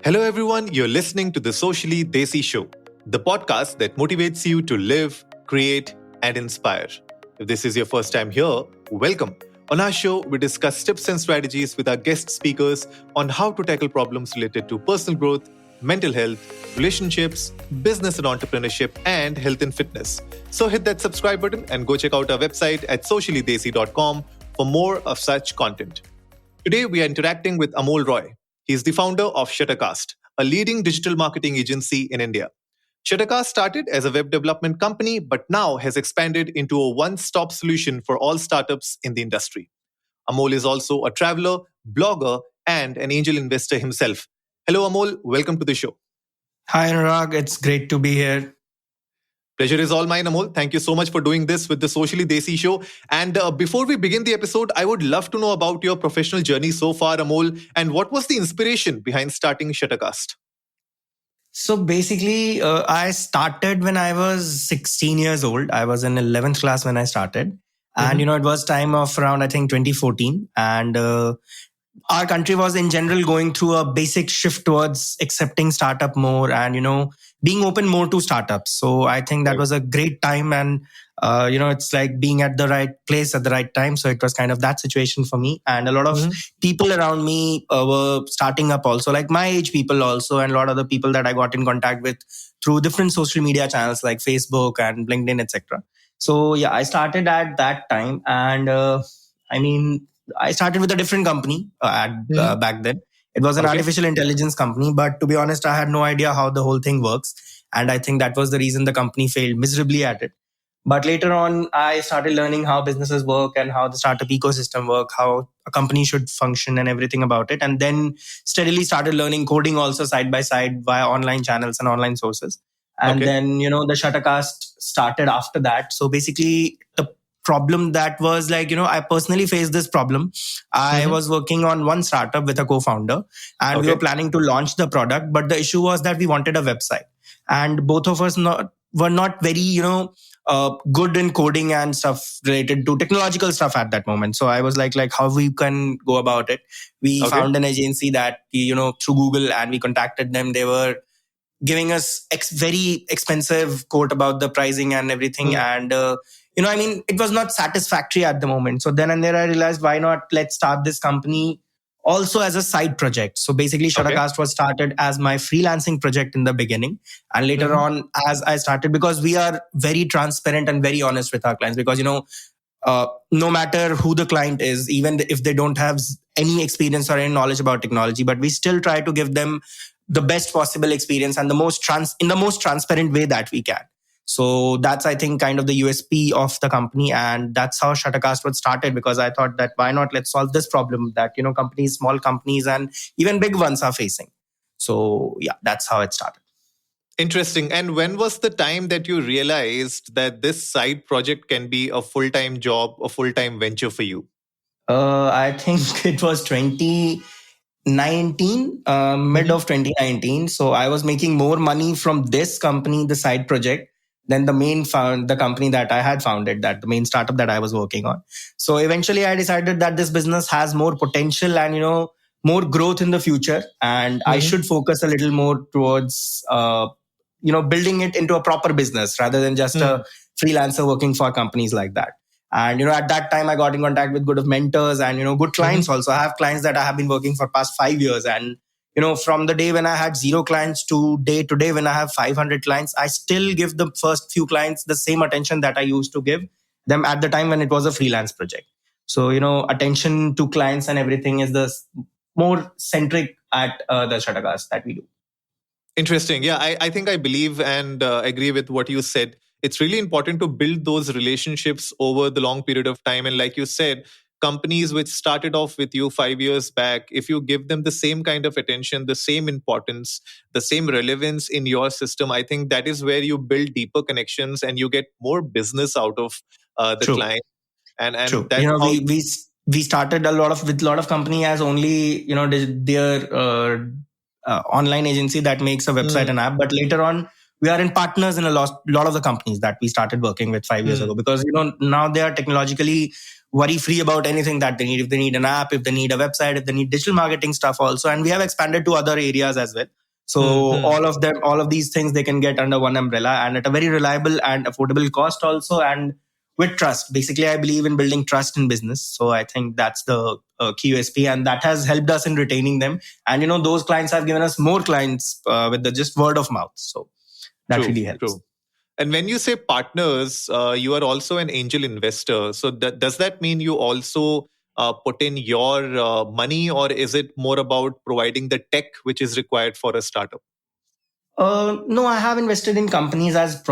Hello, everyone. You're listening to the Socially Desi Show, the podcast that motivates you to live, create, and inspire. If this is your first time here, welcome. On our show, we discuss tips and strategies with our guest speakers on how to tackle problems related to personal growth, mental health, relationships, business and entrepreneurship, and health and fitness. So hit that subscribe button and go check out our website at sociallydesi.com for more of such content. Today, we are interacting with Amol Roy. He is the founder of Shuttercast, a leading digital marketing agency in India. Shuttercast started as a web development company, but now has expanded into a one-stop solution for all startups in the industry. Amol is also a traveler, blogger, and an angel investor himself. Hello, Amol. Welcome to the show. Hi, Anurag. It's great to be here. Pleasure is all mine, Amol. Thank you so much for doing this with the Socially Desi Show. And before we begin the episode, I would love to know about your professional journey so far, Amol, and what was the inspiration behind starting Shuttercast? So basically, I started when I was 16 years old. I was in 11th class when I started. And, it was time of around, I think, 2014. And our country was in general going through a basic shift towards accepting startup more and, being open more to startups. So I think that was a great time. And, it's like being at the right place at the right time. So it was kind of that situation for me. And a lot of people around me were starting up also, like my age people also, and a lot of the people that I got in contact with through different social media channels like Facebook and LinkedIn, etc. So yeah, I started at that time. And I started with a different company back then. It was an artificial intelligence company, but to be honest, I had no idea how the whole thing works. And I think that was the reason the company failed miserably at it. But later on, I started learning how businesses work and how the startup ecosystem work, how a company should function and everything about it. And then steadily started learning coding also side by side via online channels and online sources. And then, the Shuttercast started after that. So basically, the problem that was like, I personally faced this problem. I was working on one startup with a co-founder and we were planning to launch the product. But the issue was that we wanted a website and both of us were not very, good in coding and stuff related to technological stuff at that moment. So I was like how we can go about it. We found an agency that, through Google, and we contacted them. They were giving us very expensive quote about the pricing and everything. And, it was not satisfactory at the moment. So then and there I realized, why not let's start this company also as a side project. So basically Shuttercast was started as my freelancing project in the beginning. And later on, as I started, because we are very transparent and very honest with our clients, because, no matter who the client is, even if they don't have any experience or any knowledge about technology, but we still try to give them the best possible experience and in the most transparent way that we can. So that's, I think, kind of the USP of the company. And that's how Shuttercast was started, because I thought that why not let's solve this problem that, companies, small companies and even big ones are facing. So yeah, that's how it started. Interesting. And when was the time that you realized that this side project can be a full-time job, a full-time venture for you? I think it was 2019, mid of 2019. So I was making more money from this company, the side project, than the company that I had founded, that the main startup that I was working on. So eventually I decided that this business has more potential and, more growth in the future. And I should focus a little more towards, building it into a proper business rather than just a freelancer working for companies like that. And, at that time I got in contact with good mentors and, good clients also. I have clients that I have been working for past 5 years. And, from the day when I had 0 clients to today when I have 500 clients, I still give the first few clients the same attention that I used to give them at the time when it was a freelance project. So, attention to clients and everything is the more centric at the Shuttercast that we do. Interesting. Yeah, I think I believe and agree with what you said. It's really important to build those relationships over the long period of time. And like you said, companies which started off with you 5 years back, if you give them the same kind of attention, the same importance, the same relevance in your system, I think that is where you build deeper connections and you get more business out of the client. And True. That's we started with a lot of company as only, their online agency that makes a website and app. But later on, we are in partners in a lot of the companies that we started working with 5 years ago, because, now they are technologically worry-free about anything that they need. If they need an app, if they need a website, if they need digital marketing stuff also. And we have expanded to other areas as well. So all of these things they can get under one umbrella and at a very reliable and affordable cost also, and with trust. Basically, I believe in building trust in business. So I think that's the key USP, and that has helped us in retaining them. And those clients have given us more clients with the just word of mouth. So that really helps. True. And when you say partners, you are also an angel investor. So does that mean you also put in your money, or is it more about providing the tech which is required for a startup? No, I have invested in companies as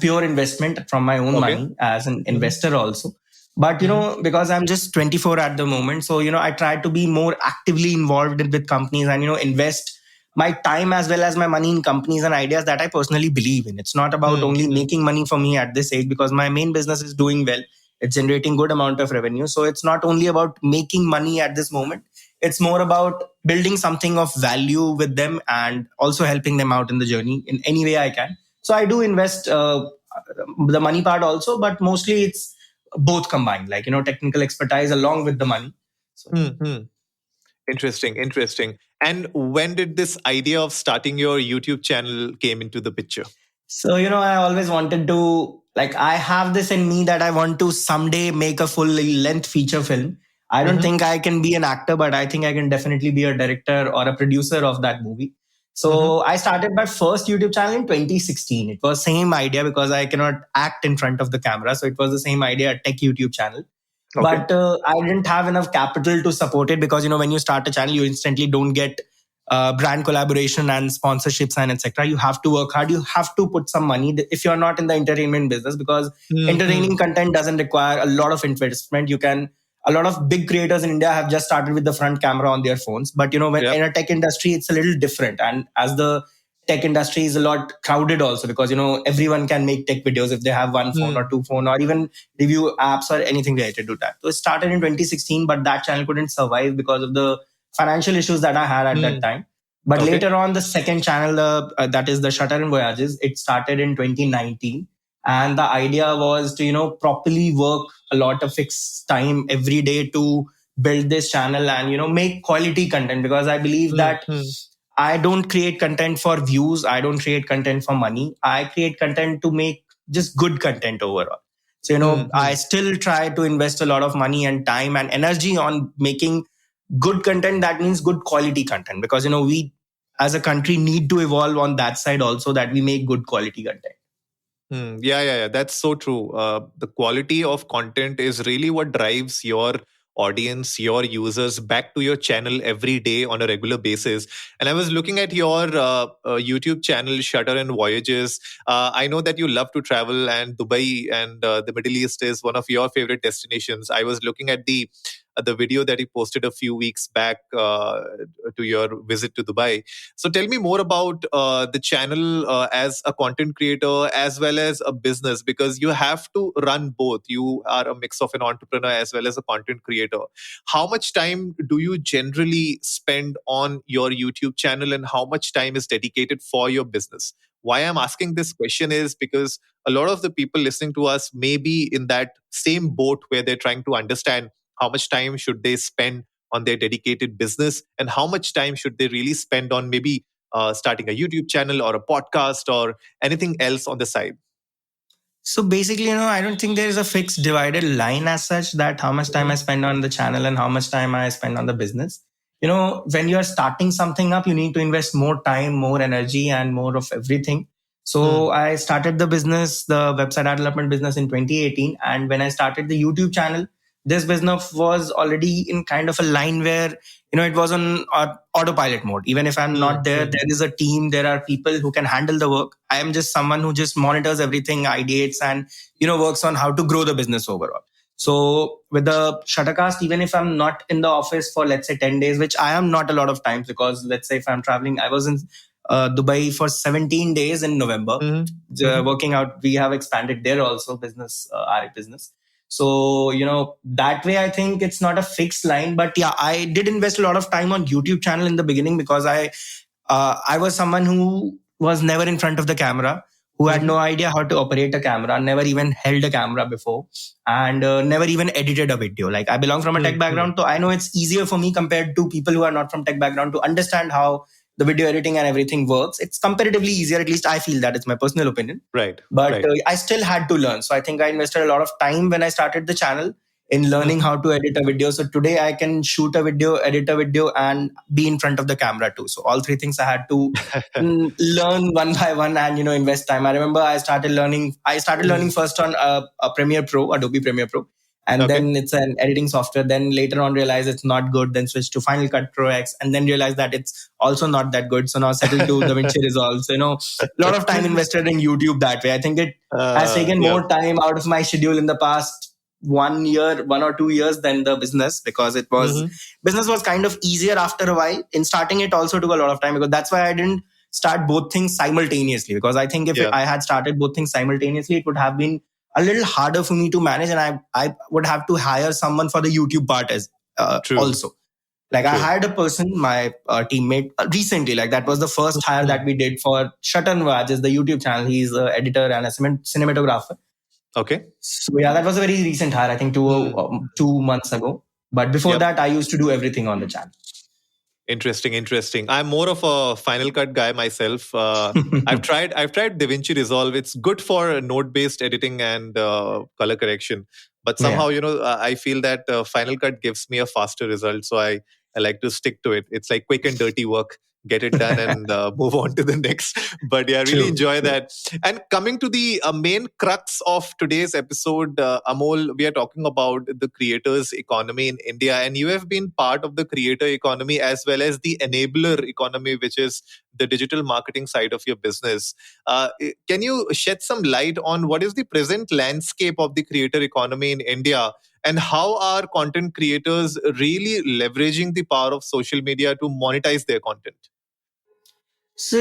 pure investment from my own money as an investor also. But because I'm just 24 at the moment, so I try to be more actively involved with companies and invest my time as well as my money in companies and ideas that I personally believe in. It's not about only making money for me at this age, because my main business is doing well. It's generating good amount of revenue. So it's not only about making money at this moment. It's more about building something of value with them and also helping them out in the journey in any way I can. So I do invest the money part also, but mostly it's both combined, like, technical expertise along with the money. So. Interesting. And when did this idea of starting your YouTube channel came into the picture? So, I always wanted to, I have this in me that I want to someday make a full length feature film. I don't think I can be an actor, but I think I can definitely be a director or a producer of that movie. So I started my first YouTube channel in 2016. It was same idea because I cannot act in front of the camera. So it was the same idea, a tech YouTube channel. Okay. But I didn't have enough capital to support it because, when you start a channel, you instantly don't get brand collaboration and sponsorships and etc. You have to work hard. You have to put some money if you're not in the entertainment business, because entertaining content doesn't require a lot of investment. A lot of big creators in India have just started with the front camera on their phones. But, when in a tech industry, it's a little different. And as the tech industry is a lot crowded also, because, everyone can make tech videos if they have one phone or two phone, or even review apps or anything related to that. So it started in 2016, but that channel couldn't survive because of the financial issues that I had at that time. But later on, the second channel, that is the Shutter and Voyages, it started in 2019. And the idea was to, properly work a lot of fixed time every day to build this channel and, make quality content, because I believe that I don't create content for views. I don't create content for money. I create content to make just good content overall. So, I still try to invest a lot of money and time and energy on making good content. That means good quality content, because, we as a country need to evolve on that side also, that we make good quality content. Yeah. That's so true. The quality of content is really what drives your audience, your users back to your channel every day on a regular basis. And I was looking at your YouTube channel, Shutter and Voyages. I know that you love to travel, and Dubai and the Middle East is one of your favorite destinations. I was looking at the video that you posted a few weeks back to your visit to Dubai. So tell me more about the channel as a content creator as well as a business, because you have to run both. You are a mix of an entrepreneur as well as a content creator. How much time do you generally spend on your YouTube channel, and how much time is dedicated for your business? Why I'm asking this question is because a lot of the people listening to us may be in that same boat where they're trying to understand how much time should they spend on their dedicated business, and how much time should they really spend on maybe starting a YouTube channel or a podcast or anything else on the side. So basically, I don't think there is a fixed divided line as such, that how much time I spend on the channel and how much time I spend on the business. When you are starting something up, you need to invest more time, more energy, and more of everything. So I started the business, the website ad development business, in 2018. And when I started the YouTube channel, this business was already in kind of a line where, it was on autopilot mode. Even if I'm not there, there is a team, there are people who can handle the work. I am just someone who just monitors everything, ideates, and, works on how to grow the business overall. So with the Shuttercast, even if I'm not in the office for, let's say, 10 days, which I am not a lot of times, because let's say if I'm traveling, I was in Dubai for 17 days in November, working out. We have expanded there also, business, RA business. So, that way, I think it's not a fixed line. But yeah, I did invest a lot of time on YouTube channel in the beginning, because I was someone who was never in front of the camera, who had no idea how to operate a camera, never even held a camera before, and never even edited a video. Like, I belong from a tech background, so I know it's easier for me compared to people who are not from tech background to understand how the video editing and everything works. It's comparatively easier. At least I feel that. It's my personal opinion. Right. But Right. I still had to learn. So I think I invested a lot of time when I started the channel in learning how to edit a video. So today I can shoot a video, edit a video, and be in front of the camera too. So all three things I had to learn one by one and, invest time. I remember I started learning first on a Premiere Pro, Adobe Premiere Pro. And Okay. then it's an editing software. Then later on realized it's not good. Then switched to Final Cut Pro X. And then realized that it's also not that good. So now settled to DaVinci Resolve. So, a lot of time invested in YouTube that way. I think it has taken more time out of my schedule in the past 1 year, 1 or 2 years than the business, because business was kind of easier after a while. In starting, it also took a lot of time, because that's why I didn't start both things simultaneously. Because I think if I had started both things simultaneously, it would have been a little harder for me to manage, and I would have to hire someone for the YouTube part as also. Like True. I hired a person, my teammate recently. Like that was the first hire that we did for Shatan Vaj, is the YouTube channel. He's an editor and a cinematographer. Okay. So yeah, that was a very recent hire. I think 2 months ago. But before that, I used to do everything on the channel. Interesting. I'm more of a Final Cut guy myself. I've tried DaVinci Resolve. It's good for node-based editing and color correction. But somehow, I feel that Final Cut gives me a faster result. So I like to stick to it. It's like quick and dirty work. Get it done and move on to the next. But yeah, I really enjoy that. And coming to the main crux of today's episode, Amol, we are talking about the creators economy in India. And you have been part of the creator economy as well as the enabler economy, which is the digital marketing side of your business. Can you shed some light on what is the present landscape of the creator economy in India? And how are content creators really leveraging the power of social media to monetize their content? So,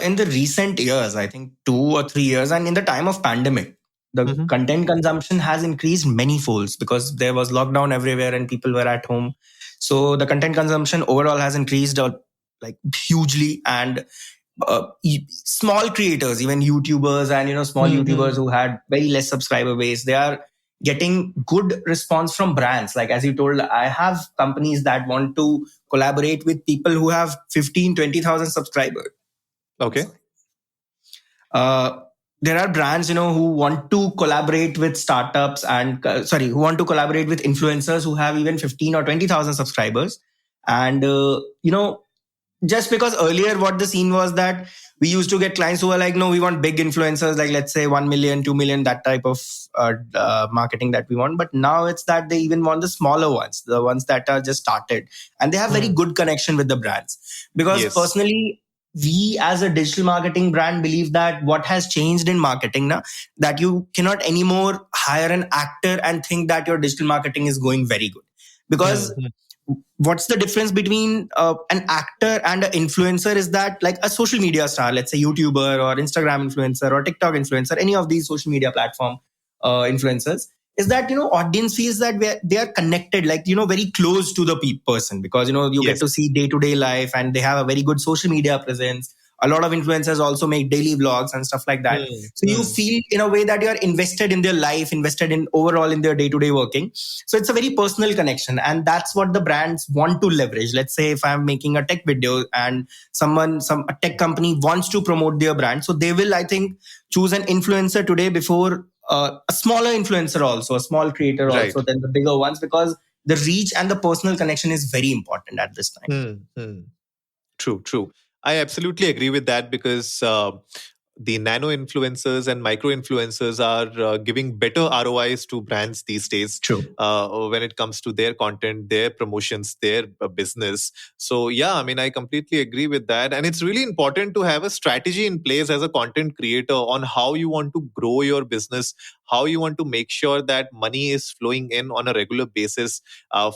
in the recent years, I think 2 or 3 years, and in the time of pandemic, the content consumption has increased many folds, because there was lockdown everywhere and people were at home. So the content consumption overall has increased like hugely. And small creators, even YouTubers and, small YouTubers who had very less subscriber base, they are getting good response from brands. Like, as you told, I have companies that want to collaborate with people who have 15, 20,000 subscribers. Okay. There are brands, who want to collaborate with startups and, who want to collaborate with influencers who have even 15 or 20,000 subscribers. And, just because earlier what the scene was that we used to get clients who were like, no, we want big influencers, like let's say 1 million, 2 million, that type of marketing that we want. But now it's that they even want the smaller ones, the ones that are just started, and they have very good connection with the brands. Because personally, we as a digital marketing brand believe that what has changed in marketing now, that you cannot anymore hire an actor and think that your digital marketing is going very good. Because what's the difference between an actor and an influencer is that, like a social media star, let's say YouTuber or Instagram influencer or TikTok influencer, any of these social media platform influencers, is that, audience feels that they are connected, like, very close to the person, because, you get to see day-to-day life, and they have a very good social media presence. A lot of influencers also make daily vlogs and stuff like that. So you feel in a way that you are invested in their life, invested in overall in their day-to-day working. So it's a very personal connection. And that's what the brands want to leverage. Let's say if I'm making a tech video and a tech company wants to promote their brand. So they will, I think, choose an influencer today before a smaller influencer also, a small creator also, than the bigger ones, because the reach and the personal connection is very important at this time. True. I absolutely agree with that, because the nano influencers and micro influencers are giving better ROIs to brands these days. True. When it comes to their content, their promotions, their business. So yeah, I mean, I completely agree with that. And it's really important to have a strategy in place as a content creator on how you want to grow your business, how you want to make sure that money is flowing in on a regular basis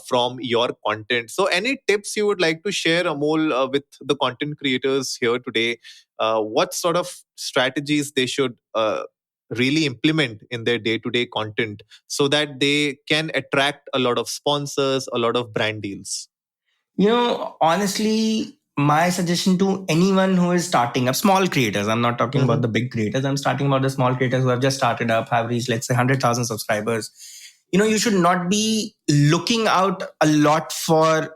from your content. So any tips you would like to share, Amol, with the content creators here today? What sort of strategies they should really implement in their day-to-day content so that they can attract a lot of sponsors, a lot of brand deals? Honestly, my suggestion to anyone who is starting up, small creators, I'm not talking about the big creators, I'm starting about the small creators who have just started up, have reached, let's say, 100,000 subscribers. You should not be looking out a lot for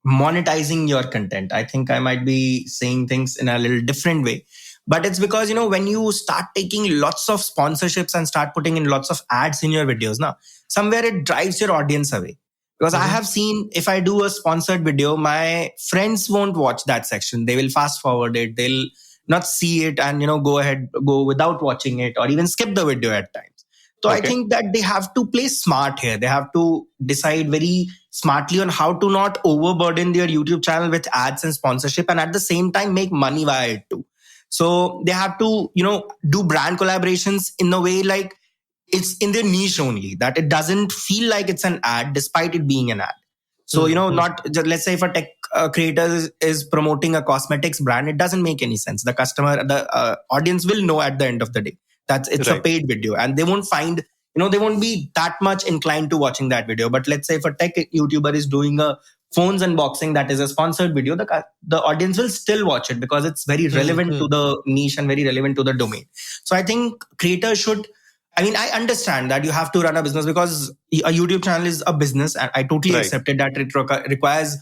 monetizing your content. I think I might be saying things in a little different way. But it's because, when you start taking lots of sponsorships and start putting in lots of ads in your videos, now somewhere it drives your audience away. Because I Mhm. have seen, if I do a sponsored video, my friends won't watch that section. They will fast forward it. They'll not see it and, go without watching it or even skip the video at times. So I Okay. think that they have to play smart here. They have to decide very smartly on how to not overburden their YouTube channel with ads and sponsorship, and at the same time make money via it too. So they have to, do brand collaborations in a way like it's in their niche only, that it doesn't feel like it's an ad despite it being an ad. So, Mhm. not just, let's say if a tech creator is promoting a cosmetics brand, it doesn't make any sense. The audience will know at the end of the day that it's a Right. paid video, and they won't find, they won't be that much inclined to watching that video. But let's say if a tech YouTuber is doing a phones unboxing that is a sponsored video, the audience will still watch it because it's very relevant to Mhm. the niche and very relevant to the domain. So I think creators should, I mean, I understand that you have to run a business because a YouTube channel is a business, and I totally Right. accepted that it requires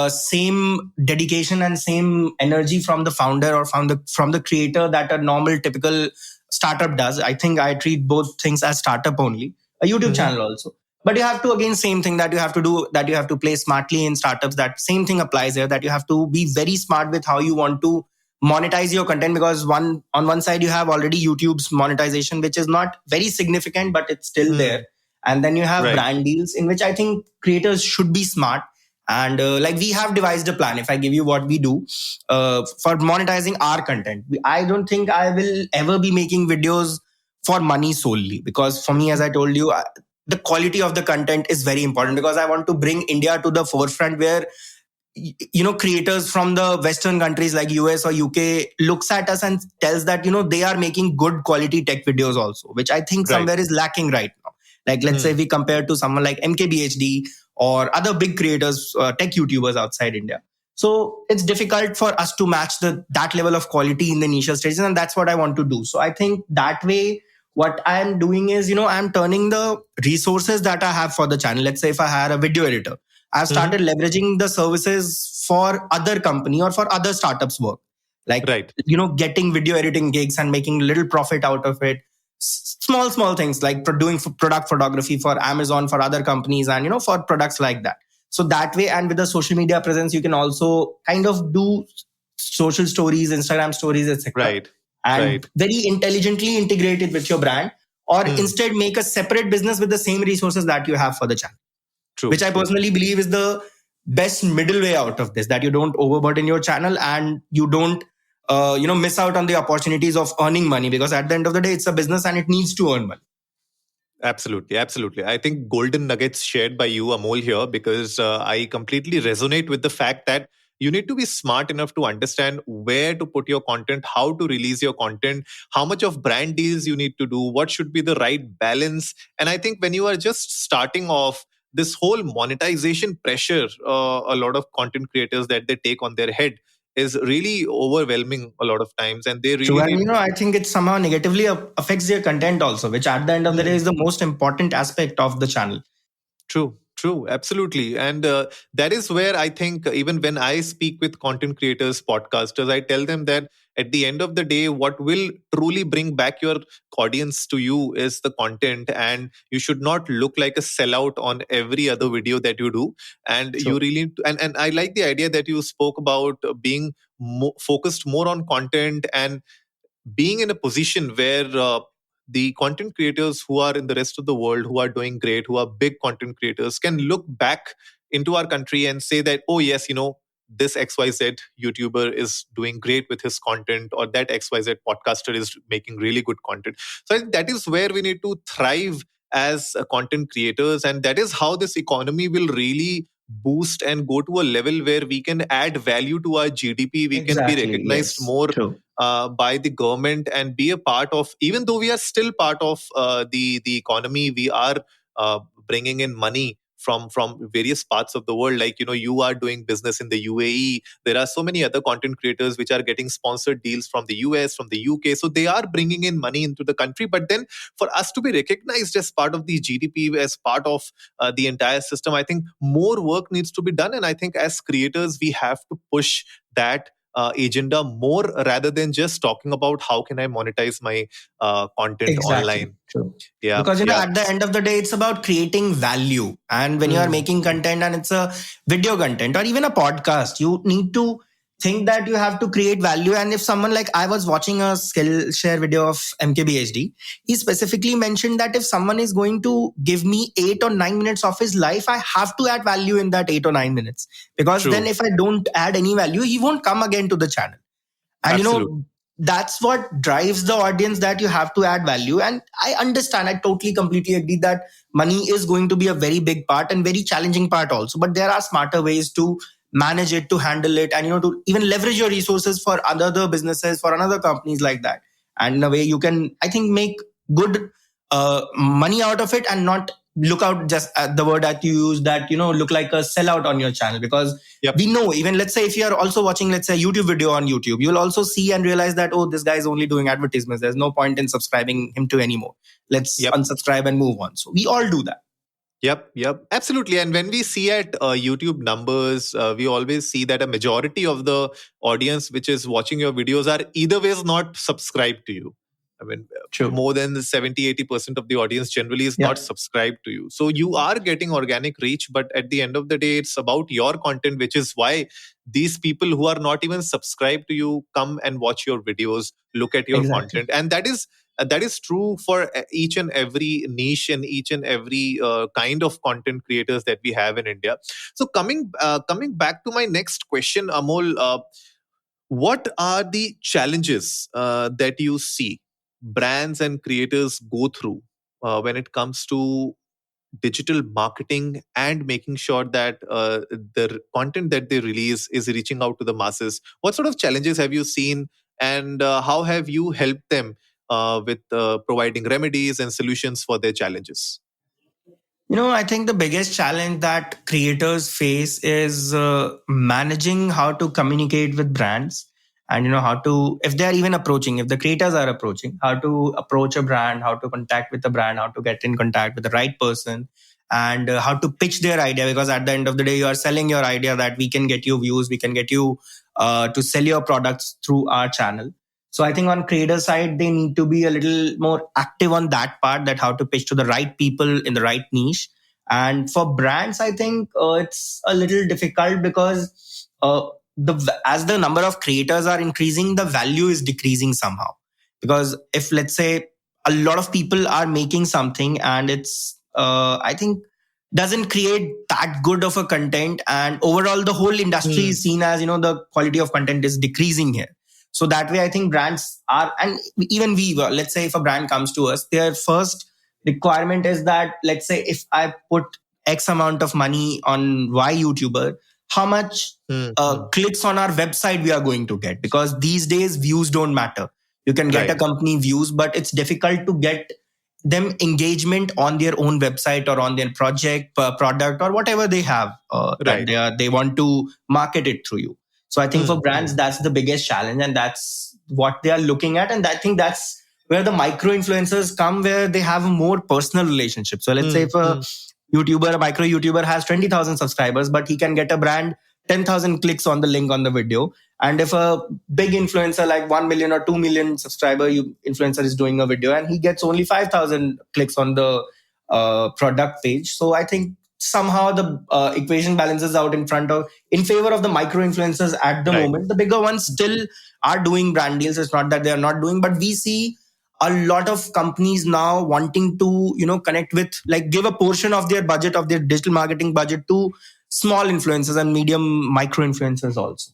same dedication and same energy from the founder or from the creator that a normal typical startup does. I think I treat both things as startup only, a YouTube Mhm. channel also. But you have to, again, same thing that you have to do, that you have to play smartly in startups. That same thing applies here, that you have to be very smart with how you want to monetize your content, because on one side you have already YouTube's monetization, which is not very significant, but it's still there. Mm. And then you have Right. brand deals, in which I think creators should be smart. And like, we have devised a plan. If I give you what we do for monetizing our content, I don't think I will ever be making videos for money solely, because for me, as I told you, the quality of the content is very important, because I want to bring India to the forefront, where creators from the western countries like US or UK looks at us and tells that they are making good quality tech videos also, which I think Right. somewhere is lacking right now. Like, let's say Mm. we compare to someone like MKBHD or other big creators, tech YouTubers outside India. So it's difficult for us to match that level of quality in the niche stages, and that's what I want to do. So I think that way, what I'm doing is, I'm turning the resources that I have for the channel. Let's say if I hire a video editor, I've Mhm. started leveraging the services for other company or for other startups work. Like, Right. getting video editing gigs and making little profit out of it. Small things like doing product photography for Amazon, for other companies, and, for products like that. So that way, and with the social media presence, you can also kind of do social stories, Instagram stories, etc., Right. and Right. very intelligently integrate it with your brand, or Mm. instead make a separate business with the same resources that you have for the channel, which True. I True. personally believe is the best middle way out of this, that you don't overburden your channel and you don't miss out on the opportunities of earning money, because at the end of the day, it's a business and it needs to earn money. Absolutely, absolutely. I think golden nuggets shared by you, Amol, here, because I completely resonate with the fact that you need to be smart enough to understand where to put your content, how to release your content, how much of brand deals you need to do, what should be the right balance. And I think when you are just starting off, this whole monetization pressure, a lot of content creators that they take on their head is really overwhelming a lot of times, and they True. really And, need. I think it somehow negatively affects their content also, which at the end of the day Hmm. is the most important aspect of the channel. True, true, absolutely. And that is where I think, even when I speak with content creators, podcasters, I tell them that at the end of the day, what will truly bring back your audience to you is the content. And you should not look like a sellout on every other video that you do. And you True. really, and I like the idea that you spoke about being focused more on content and being in a position where the content creators who are in the rest of the world who are doing great, who are big content creators, can look back into our country and say that, oh yes, this XYZ YouTuber is doing great with his content, or that XYZ podcaster is making really good content. So I think that is where we need to thrive as content creators, and that is how this economy will really boost and go to a level where we can add value to our GDP. We can be Exactly. recognized Yes. more True. by the government and be a part of, even though we are still part of the economy, we are bringing in money from various parts of the world. Like, you are doing business in the UAE. There are so many other content creators which are getting sponsored deals from the US, from the UK. So they are bringing in money into the country. But then for us to be recognized as part of the GDP, as part of the entire system, I think more work needs to be done. And I think as creators, we have to push that agenda more, rather than just talking about how can I monetize my content Exactly. online. True. Yeah, Because, yeah. at the end of the day, it's about creating value. And when you are Mm, making content and it's a video content or even a podcast, you need to think that you have to create value. And if someone, like, I was watching a Skillshare video of MKBHD, he specifically mentioned that if someone is going to give me 8 or 9 minutes of his life, I have to add value in that 8 or 9 minutes. Because then true. if I don't add any value, he won't come again to the channel. And Absolutely. that's what drives the audience, that you have to add value. And I understand, I totally completely agree that money is going to be a very big part and very challenging part also, but there are smarter ways to manage it, to handle it, and to even leverage your resources for other businesses, for another companies, like that. And in a way you can, I think, make good money out of it, and not look out just at the word that you use, that look like a sellout on your channel. Because Yep. we know, even let's say if you're also watching, let's say, a YouTube video on YouTube, you'll also see and realize that, oh, this guy is only doing advertisements, there's no point in subscribing him to anymore, let's Yep. unsubscribe and move on. So we all do that. Yep, yep, absolutely. And when we see at YouTube numbers, we always see that a majority of the audience which is watching your videos are either ways not subscribed to you. I mean, True. more than 70-80% of the audience generally is Yeah. not subscribed to you. So you are getting organic reach, but at the end of the day, it's about your content, which is why these people who are not even subscribed to you come and watch your videos, look at your Exactly. content. And that is true for each and every niche and each and every kind of content creators that we have in India. So coming back to my next question, Amol, what are the challenges that you see brands and creators go through when it comes to digital marketing and making sure that the content that they release is reaching out to the masses? What sort of challenges have you seen, and how have you helped them with providing remedies and solutions for their challenges? I think the biggest challenge that creators face is managing how to communicate with brands, and how to, if they are even approaching, if the creators are approaching, how to approach a brand, how to contact with the brand, how to get in contact with the right person, and how to pitch their idea. Because at the end of the day, you are selling your idea, that we can get you views, we can get you to sell your products through our channel. So I think on creator side, they need to be a little more active on that part, that how to pitch to the right people in the right niche. And for brands, I think it's a little difficult, because the as the number of creators are increasing, the value is decreasing somehow. Because if, let's say, a lot of people are making something, and it's I think doesn't create that good of a content, and overall the whole industry Hmm. is seen as, the quality of content is decreasing here. So that way, I think brands are, and even we, let's say if a brand comes to us, their first requirement is that, let's say if I put X amount of money on Y YouTuber, how much Hmm. Hmm. clicks on our website we are going to get. Because these days views don't matter. You can get a Right. company views, but it's difficult to get them engagement on their own website, or on their project, product, or whatever they have, that Right. they want to market it through you. So I think Hmm. for Hmm. brands, that's the biggest challenge, and that's what they are looking at. And I think that's where the micro influencers come, where they have a more personal relationship. So let's say Hmm. if a Hmm. YouTuber, a micro YouTuber has 20,000 subscribers, but he can get a brand 10,000 clicks on the link on the video. And if a big influencer like 1 million or 2 million subscriber influencer is doing a video, and he gets only 5,000 clicks on the product page. So I think somehow the equation balances out in favor of the micro influencers at the Right. moment. The bigger ones still are doing brand deals. It's not that they are not doing, but we see a lot of companies now wanting to connect with, like, give a portion of their budget, of their digital marketing budget, to small influencers and medium micro influencers also.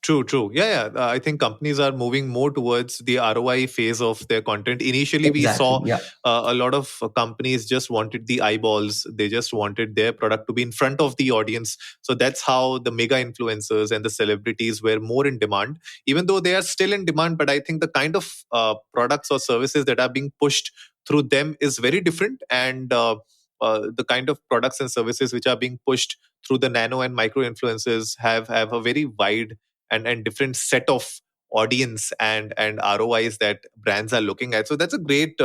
True, true. Yeah, yeah. I think companies are moving more towards the ROI phase of their content. Initially, we Exactly. saw Yeah. a lot of companies just wanted the eyeballs. They just wanted their product to be in front of the audience. So that's how the mega influencers and the celebrities were more in demand, even though they are still in demand. But I think the kind of products or services that are being pushed through them is very different. And the kind of products and services which are being pushed through the nano and micro influencers have a very wide and different set of audience and ROIs that brands are looking at. So that's a great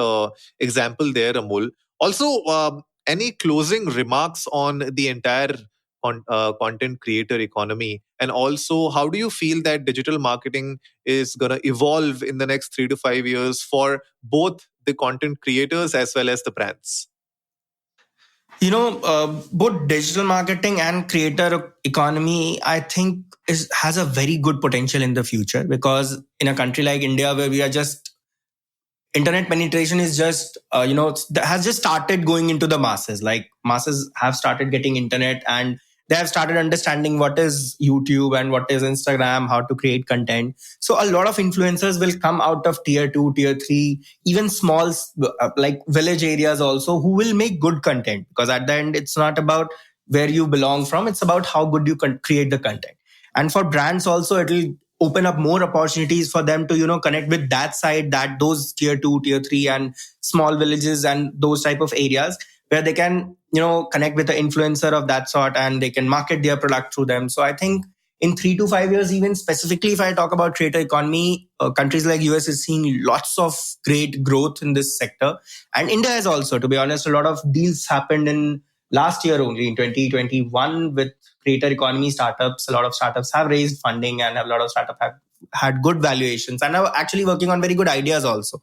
example there, Amol. Also, any closing remarks on the entire content creator economy? And also, how do you feel that digital marketing is going to evolve in the next 3 to 5 years for both the content creators as well as the brands? Both digital marketing and creator economy, I think, has a very good potential in the future, because in a country like India, where we are just internet penetration is just has just started going into the masses. Like, masses have started getting internet, and they have started understanding what is YouTube and what is Instagram, how to create content. So a lot of influencers will come out of tier 2, tier 3, even small like village areas also, who will make good content, because at the end it's not about where you belong from, it's about how good you can create the content. And for brands also, it will open up more opportunities for them to connect with that side, that those tier 2, tier 3 and small villages and those type of areas, where they can connect with the influencer of that sort, and they can market their product through them. So I think in 3 to 5 years, even specifically if I talk about creator economy, countries like US is seeing lots of great growth in this sector. And India has also, to be honest, a lot of deals happened in last year only, in 2021, with creator economy startups. A lot of startups have raised funding, and a lot of startups have had good valuations and are actually working on very good ideas also.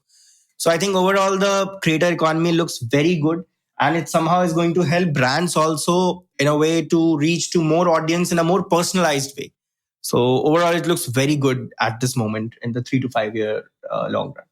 So I think overall the creator economy looks very good, and it somehow is going to help brands also in a way to reach to more audience in a more personalized way. So overall, it looks very good at this moment in the 3 to 5 year long run.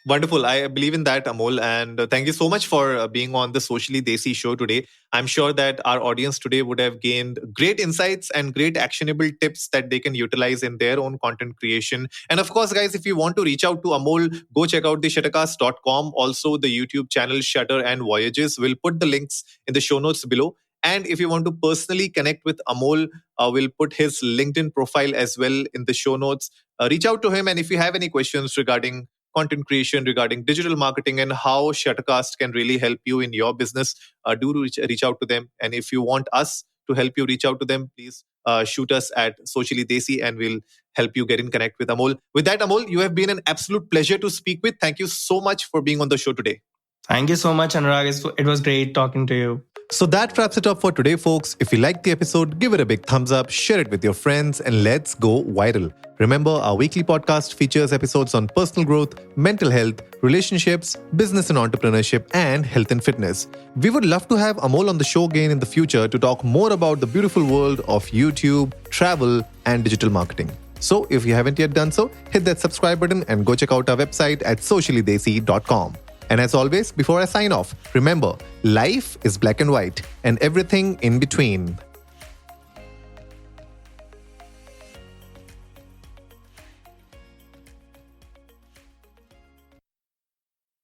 Wonderful. I believe in that, Amol. And thank you so much for being on the Socially Desi show today. I'm sure that our audience today would have gained great insights and great actionable tips that they can utilize in their own content creation. And of course, guys, if you want to reach out to Amol, go check out the shuttercast.com. Also, the YouTube channel Shutter and Voyages. We'll put the links in the show notes below. And if you want to personally connect with Amol, we'll put his LinkedIn profile as well in the show notes. Reach out to him. And if you have any questions regarding content creation, regarding digital marketing, and how Shuttercast can really help you in your business, do reach out to them. And if you want us to help you reach out to them, please shoot us at Socially Desi, and we'll help you get in connect with Amol. With that, Amol, you have been an absolute pleasure to speak with. Thank you so much for being on the show today. Thank you so much, Anurag. It was great talking to you. So that wraps it up for today, folks. If you liked the episode, give it a big thumbs up, share it with your friends, and let's go viral. Remember, our weekly podcast features episodes on personal growth, mental health, relationships, business and entrepreneurship, and health and fitness. We would love to have Amol on the show again in the future to talk more about the beautiful world of YouTube, travel, and digital marketing. So if you haven't yet done so, hit that subscribe button and go check out our website at sociallydesi.com. And as always, before I sign off, remember, life is black and white and everything in between.